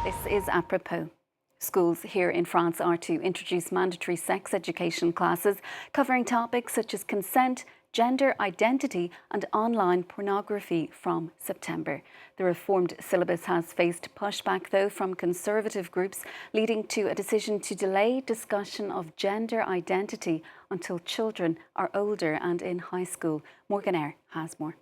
This is apropos. Schools here in France are to introduce mandatory sex education classes covering topics such as consent, gender identity and online pornography from September. The reformed syllabus has faced pushback, though, from conservative groups, leading to a decision to delay discussion of gender identity until children are older and in high school. Morgan Eyre has more.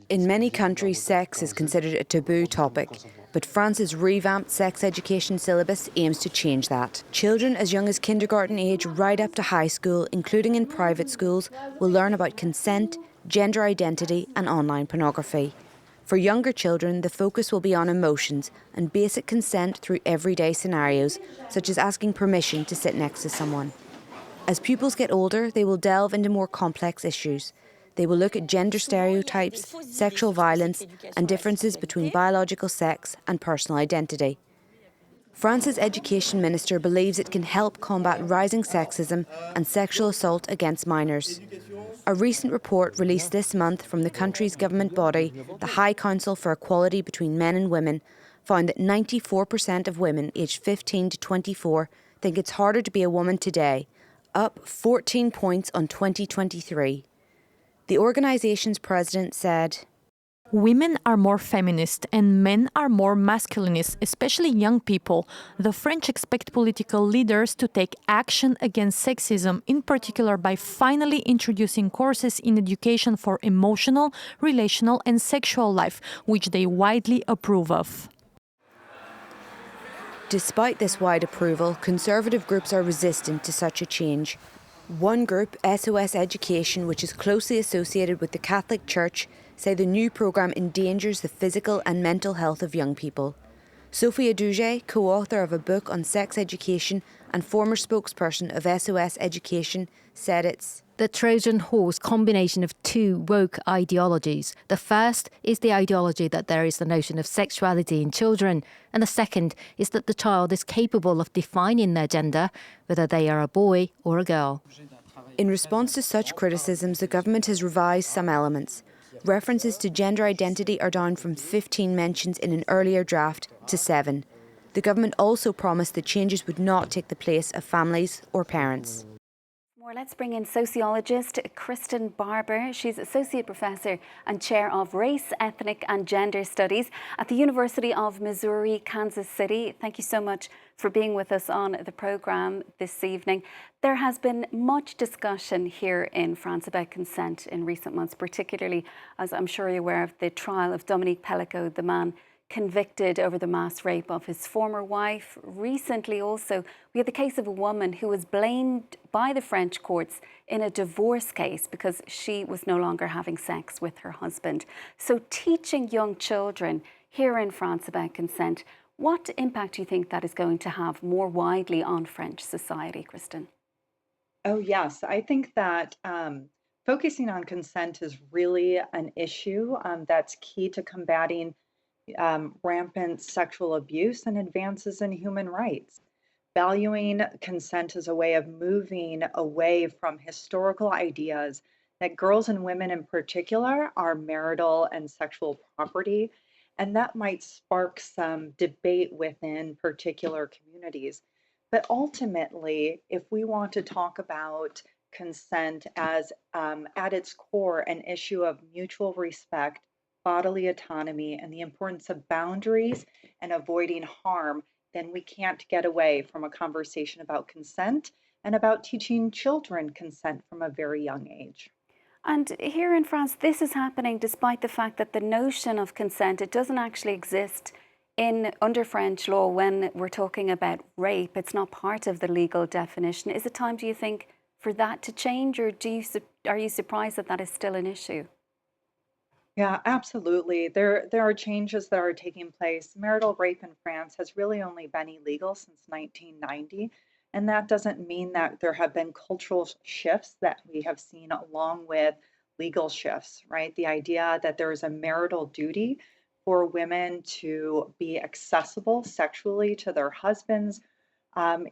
In many countries, sex is considered a taboo topic, but France's revamped sex education syllabus aims to change that. Children as young as kindergarten age right up to high school, including in private schools, will learn about consent, gender identity and online pornography. For younger children, the focus will be on emotions and basic consent through everyday scenarios, such as asking permission to sit next to someone. As pupils get older, they will delve into more complex issues. They will look at gender stereotypes, sexual violence, and differences between biological sex and personal identity. France's education minister believes it can help combat rising sexism and sexual assault against minors. A recent report released this month from the country's government body, the High Council for Equality Between Men and Women, found that 94% of women aged 15 to 24 think it's harder to be a woman today, up 14 points on 2023. The organisation's president said, "Women are more feminist and men are more masculinist, especially young people. The French expect political leaders to take action against sexism, in particular by finally introducing courses in education for emotional, relational and sexual life, which they widely approve of." Despite this wide approval, conservative groups are resistant to such a change. One group, SOS Education, which is closely associated with the Catholic Church, say the new programme endangers the physical and mental health of young people. Sophia Douget, co-author of a book on sex education and former spokesperson of SOS Education, said it's the Trojan horse combination of two woke ideologies. The first is the ideology that there is the notion of sexuality in children, and the second is that the child is capable of defining their gender, whether they are a boy or a girl. In response to such criticisms, the government has revised some elements. References to gender identity are down from 15 mentions in an earlier draft to 7. The government also promised that changes would not take the place of families or parents. Let's bring in sociologist Kristen Barber. She's Associate Professor and Chair of Race, Ethnic and Gender Studies at the University of Missouri, Kansas City. Thank you so much for being with us on the programme this evening. There has been much discussion here in France about consent in recent months, particularly, as I'm sure you're aware, of the trial of Dominique Pellico, the man convicted over the mass rape of his former wife. Recently also, we had the case of a woman who was blamed by the French courts in a divorce case because she was no longer having sex with her husband. So teaching young children here in France about consent, what impact do you think that is going to have more widely on French society, Kristen? Oh, yes. I think that focusing on consent is really an issue that's key to combating rampant sexual abuse and advances in human rights. Valuing consent as a way of moving away from historical ideas that girls and women in particular are marital and sexual property, and that might spark some debate within particular communities. But ultimately, if we want to talk about consent as at its core an issue of mutual respect, bodily autonomy, and the importance of boundaries and avoiding harm, then we can't get away from a conversation about consent and about teaching children consent from a very young age. And here in France, this is happening despite the fact that the notion of consent, it doesn't actually exist under French law when we're talking about rape. It's not part of the legal definition. Is it time, do you think, for that to change, or are you surprised that that is still an issue? Yeah, absolutely. There are changes that are taking place. Marital rape in France has really only been illegal since 1990, and that doesn't mean that there have been cultural shifts that we have seen along with legal shifts, right? The idea that there is a marital duty for women to be accessible sexually to their husbands um,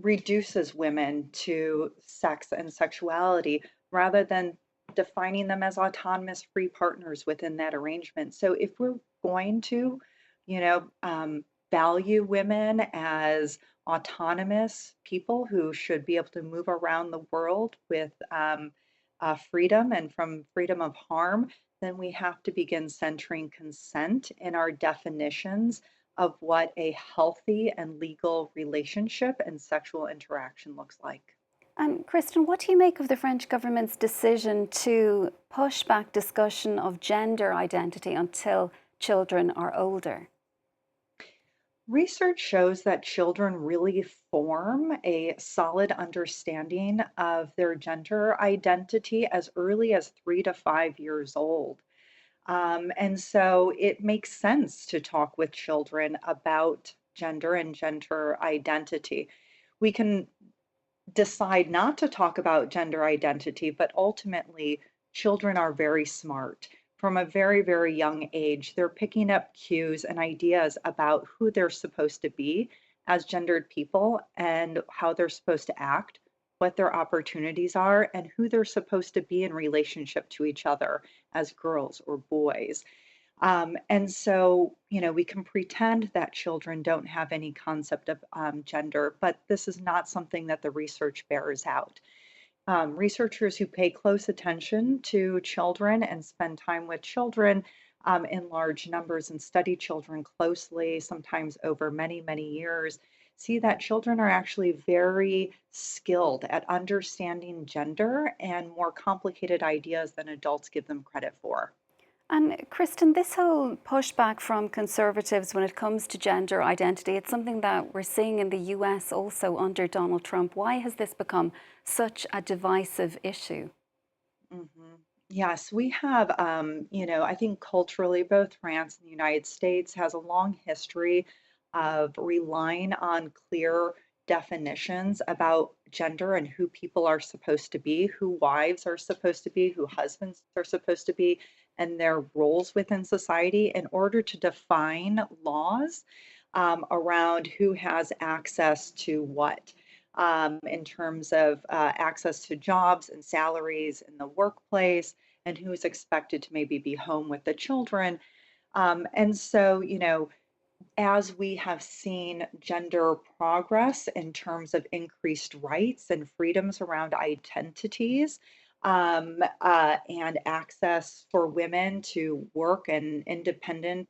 reduces women to sex and sexuality rather than defining them as autonomous free partners within that arrangement. So if we're going to, you know, value women as autonomous people who should be able to move around the world with freedom and from freedom of harm, then we have to begin centering consent in our definitions of what a healthy and legal relationship and sexual interaction looks like. And Kristen, what do you make of the French government's decision to push back discussion of gender identity until children are older? Research shows that children really form a solid understanding of their gender identity as early as 3 to 5 years old. And so it makes sense to talk with children about gender and gender identity. We can decide not to talk about gender identity, but ultimately, children are very smart. From a very, very young age, they're picking up cues and ideas about who they're supposed to be as gendered people and how they're supposed to act, what their opportunities are, and who they're supposed to be in relationship to each other as girls or boys. And so, we can pretend that children don't have any concept of gender, but this is not something that the research bears out. Researchers who pay close attention to children and spend time with children in large numbers and study children closely, sometimes over many, many years, see that children are actually very skilled at understanding gender and more complicated ideas than adults give them credit for. And Kristen, this whole pushback from conservatives when it comes to gender identity, it's something that we're seeing in the US also under Donald Trump. Why has this become such a divisive issue? Mhm. Yes, we have, I think culturally, both France and the United States has a long history of relying on clear definitions about gender and who people are supposed to be, who wives are supposed to be, who husbands are supposed to be, and their roles within society in order to define laws around who has access to what in terms of access to jobs and salaries in the workplace, and who is expected to maybe be home with the children. And so, as we have seen gender progress in terms of increased rights and freedoms around identities, and access for women to work and independent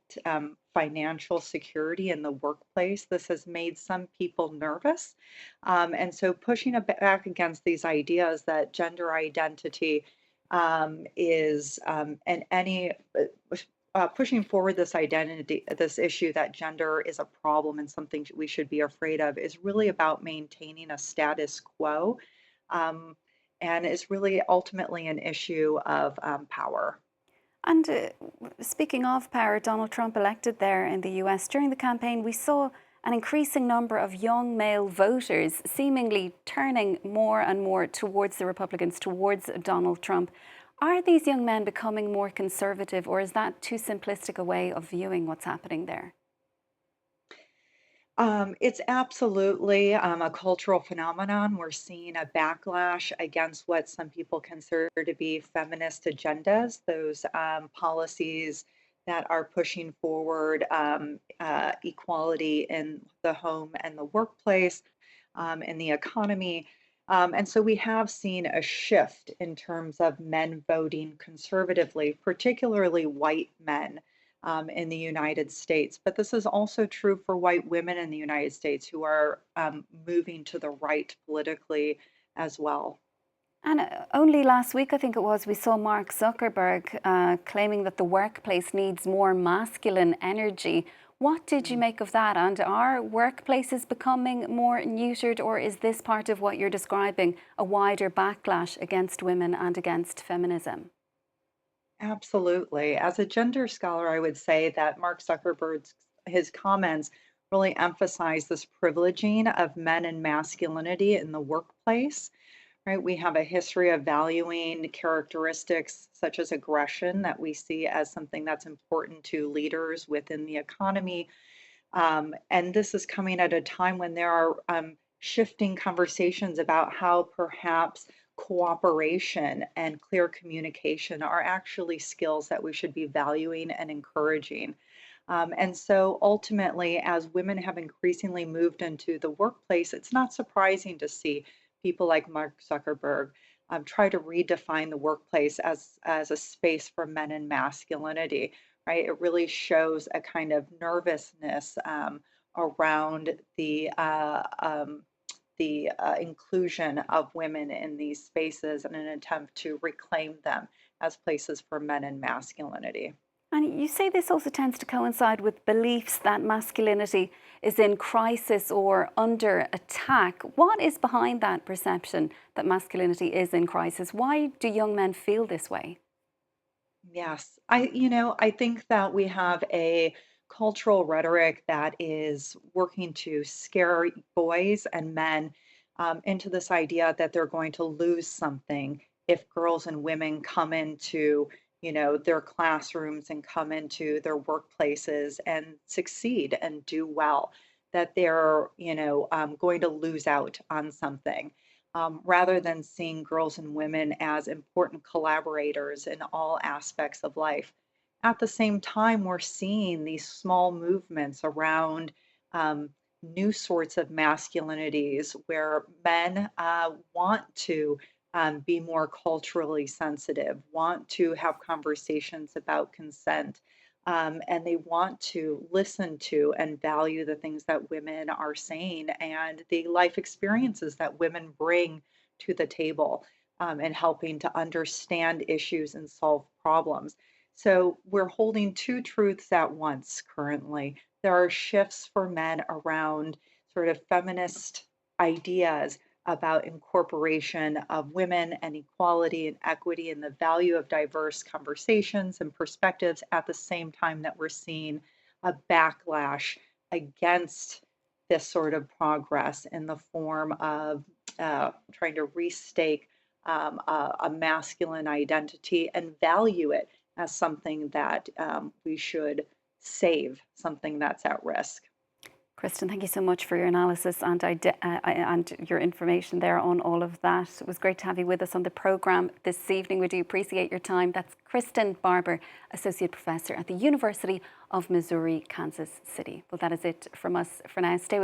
financial security in the workplace, this has made some people nervous. And so pushing back against these ideas that gender identity is and any pushing forward this identity, this issue that gender is a problem and something we should be afraid of is really about maintaining a status quo, um, and is really ultimately an issue of power. And speaking of power, Donald Trump elected there in the US. During the campaign, we saw an increasing number of young male voters seemingly turning more and more towards the Republicans, towards Donald Trump. Are these young men becoming more conservative, or is that too simplistic a way of viewing what's happening there? It's absolutely a cultural phenomenon. We're seeing a backlash against what some people consider to be feminist agendas, those policies that are pushing forward equality in the home and the workplace, in the economy. And so we have seen a shift in terms of men voting conservatively, particularly white men in the United States. But this is also true for white women in the United States who are moving to the right politically as well. And only last week, I think it was, we saw Mark Zuckerberg claiming that the workplace needs more masculine energy. What did you make of that? And are workplaces becoming more neutered, or is this part of what you're describing, a wider backlash against women and against feminism? Absolutely. As a gender scholar, I would say that Mark Zuckerberg's his comments really emphasize this privileging of men and masculinity in the workplace, right? We have a history of valuing characteristics such as aggression that we see as something that's important to leaders within the economy. And this is coming at a time when there are shifting conversations about how perhaps cooperation and clear communication are actually skills that we should be valuing and encouraging. And so ultimately, as women have increasingly moved into the workplace, it's not surprising to see people like Mark Zuckerberg try to redefine the workplace as a space for men and masculinity, right? It really shows a kind of nervousness around the inclusion of women in these spaces in an attempt to reclaim them as places for men and masculinity. And you say this also tends to coincide with beliefs that masculinity is in crisis or under attack. What is behind that perception that masculinity is in crisis? Why do young men feel this way? Yes, I think that we have a cultural rhetoric that is working to scare boys and men into this idea that they're going to lose something if girls and women come into, their classrooms and come into their workplaces and succeed and do well, that they're, going to lose out on something rather than seeing girls and women as important collaborators in all aspects of life. At the same time, we're seeing these small movements around new sorts of masculinities where men want to be more culturally sensitive, want to have conversations about consent, and they want to listen to and value the things that women are saying and the life experiences that women bring to the table and helping to understand issues and solve problems. So we're holding two truths at once currently. There are shifts for men around sort of feminist ideas about incorporation of women and equality and equity and the value of diverse conversations and perspectives at the same time that we're seeing a backlash against this sort of progress in the form of trying to restake a masculine identity and value it as something that we should save, something that's at risk. Kristen, thank you so much for your analysis and your information there on all of that. It was great to have you with us on the programme this evening. We do appreciate your time. That's Kristen Barber, Associate Professor at the University of Missouri, Kansas City. Well, that is it from us for now. Stay